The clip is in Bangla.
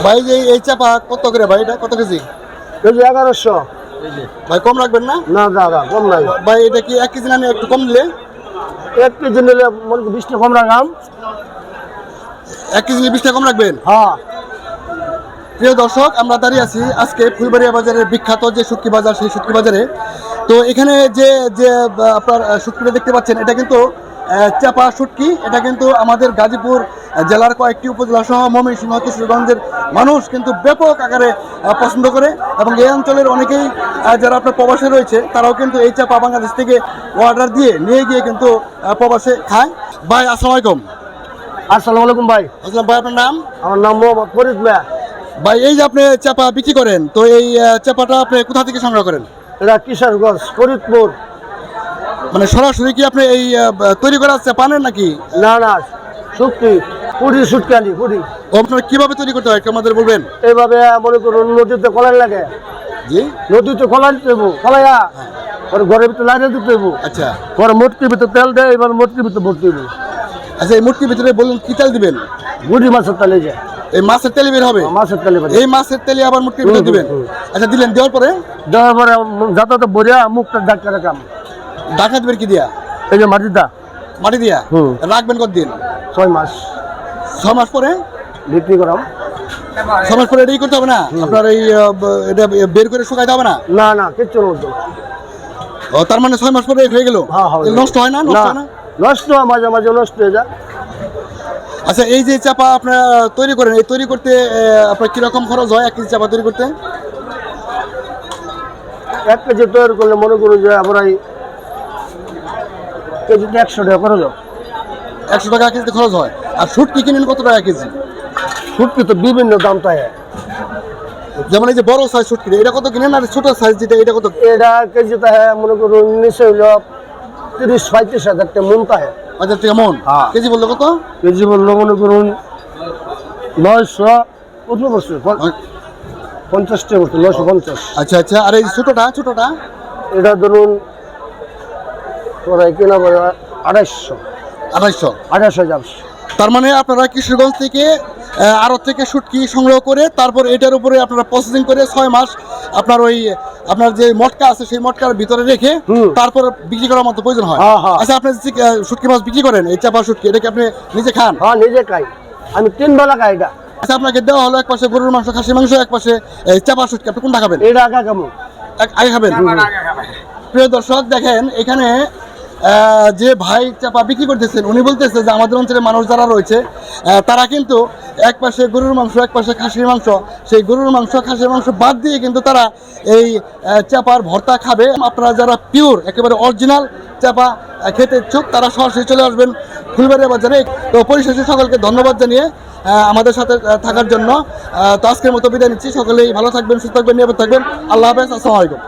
ভাই যে এই চাপা কত করে ভাই, এটা কত কেজি? কেজি 1100। ভাই কম রাখবেন না? না দাদা কম নাই ভাই এটা কি 1 কেজি না একটু কম নিলে? 1 কেজি নিলে মনে 20 টাকা কম রাখাম। 1 কেজি নিলে 20 টাকা কম রাখবেন? হ্যাঁ। প্রিয় দর্শক, আমরা দাঁড়িয়ে আছি আজকে ফুলবাড়িয়া বাজারের বিখ্যাত যে শুটকি বাজার, সেই শুটকি বাজারে। তো এখানে যে যে আপনার শুটকিটা দেখতে পাচ্ছেন, এটা কিন্তু চাপা শুটকি। এটা কিন্তু আমাদের গাজীপুর জেলার কয়েকটি উপজেলা সহ ময়মনসিংহ, কিশোরগঞ্জের মানুষ কিন্তু ব্যাপক আকারে পছন্দ করে, এবং এই অঞ্চলের অনেকেই যারা আপনার প্রবাসে রয়েছে তারাও কিন্তু এই চাপা বাংলাদেশ থেকে অর্ডার দিয়ে নিয়ে গিয়ে কিন্তু প্রবাসে খায়। ভাই আসসালামু আলাইকুম। আসসালামু আলাইকুম ভাই। আসসালাম ভাই, আপনার নাম? আমার নাম মোহাম্মদ ফরিদ মিয়া। ভাই এই যে আপনি চাপা বিক্রি করেন, তো এই চাপাটা আপনি কোথা থেকে সংগ্রহ করেন? এটা কিশোরগঞ্জ ফরিদপুর। মানে সরাসরি কি আপনি এই তৈরি করা চাপা নেন নাকি? না না শুটকি পুরি শুটকি আনি পুরি। আপনারা কিভাবে তৈরি করতে হয় একটু আমাদের বলবেন? এইভাবে মনে করুন নদীতে কলাই লাগে। জি, নদীতে কলাই দিতে হইব, কলাইয়া পরে ঘরের ভিতরে লাইনে দিতে হইব। আচ্ছা পরে মুটকির ভিতরে তেল দেয়, এবার মুটকির ভিতরে ভর্তি হইব। আচ্ছা, এই মুটকির ভিতরে বলুন কি তেল দিবেন? গুড়ি মাছের তেলে যায়, এই মাছের তেলে বের হবে? মাছের তেলে বের। এই মাছের তেলে আবার মুটকির ভিতরে দিবেন? আচ্ছা, দিলেন, দেওয়ার পরে দেওয়ার পরে যাতে বরিয়া মুখটা ডাক্তার রাখাম। ঢাকা দিবেন কি দিয়া? এই যে মাটিটা মাটি দিয়া রাখবেন কতদিন? 6 মাস। 6 মাস পরে বিক্রি করাম। 6 মাস পরে এটাই করতে হবে না আপনার? এই এটা বের করে শুকাইতে হবে না? না না কিচ্ছু নষ্ট। ও, তার মানে 6 মাস পরে হয়ে গেল? নষ্ট হয় না? নষ্ট হয় না? নষ্ট মাঝে মাঝে নষ্ট হয়ে যায়। আচ্ছা, এই যে চাপা আপনারা তৈরি করেন, এই তৈরি করতে আপনার কিরকম খরচ হয় 1 কেজি চাপা তৈরি করতে? 1 কেজি তৈরি করলে মনে করুন যে আমরা কেজিতে 100 টাকা খরচ হয়। 100 টাকা কেজিতে খরচ হয়। আর শুটকি কিনেন কত টাকা কেজি? শুটকি তো বিভিন্ন দাম তাই। যেমন এই যে বড় সাইজ শুটকি, এটা কত কিনেন? আর ছোট সাইজ যেটা, এটা কত? এটা কেজিতে মনে করুন নিচে হইল 30-35 হাজার টাকা মন তাই। 5000 টাকা মন? কেজি বললো কত? কেজি বললো মনে করুন 900 কত বছর 50 টাকা বছর 950। আচ্ছা আচ্ছা, আর এই ছোটটা? ছোটটা এটা ধরুন তোরাই কেনা পড়ে 250। 250 তার মানে আপনারা কিশোরগঞ্জ থেকে আড়ত থেকে শুটকি সংগ্রহ করে তারপর এটার উপরে আপনারা প্রসেসিং করে 6 মাস আপনার ওই আপনার যে মটকা আছে সেই মটকার ভিতরে রেখে তারপর বিক্রি করার মতো প্রয়োজন হয়। আচ্ছা, আপনি যে শুটকি মাছ বিক্রি করেন, এই চাপা শুটকি, এটা কি আপনি নিজে খান? হ্যাঁ নিজে খাই, আমি 3 বেলা খাই এটা। আচ্ছা, আপনাকে দেওয়া হলো এক পাশে গরুর মাংস, খাসির মাংস, এক পাশে এই চাপা শুটকি, আপনি কোনটা খাবেন? এটা আগে কেমন আগে খাবেন? প্রিয় দর্শক, দেখেন এখানে যে ভাই চাপা বিক্রি করতেছেন, উনি বলতেছে যে আমাদের অঞ্চলের মানুষ যারা রয়েছে তারা কিন্তু এক পাশে গরুর মাংস, এক পাশে খাসির মাংস, সেই গরুর মাংস খাসির মাংস বাদ দিয়ে কিন্তু তারা এই চাপার ভর্তা খাবে। আপনারা যারা পিওর একেবারে অরিজিনাল চাপা খেতে ইচ্ছুক তারা সরাসরি চলে আসবেন ফুলবাড়িয়া বাজারে। তো পরিশেষে সকলকে ধন্যবাদ জানিয়ে আমাদের সাথে থাকার জন্য তো আজকের মতো বিদায় নিচ্ছি। সকলেই ভালো থাকবেন, সুস্থ থাকবেন, নিরাপদ থাকবেন। আল্লাহ হাফেজ, আসসালামু আলাইকুম।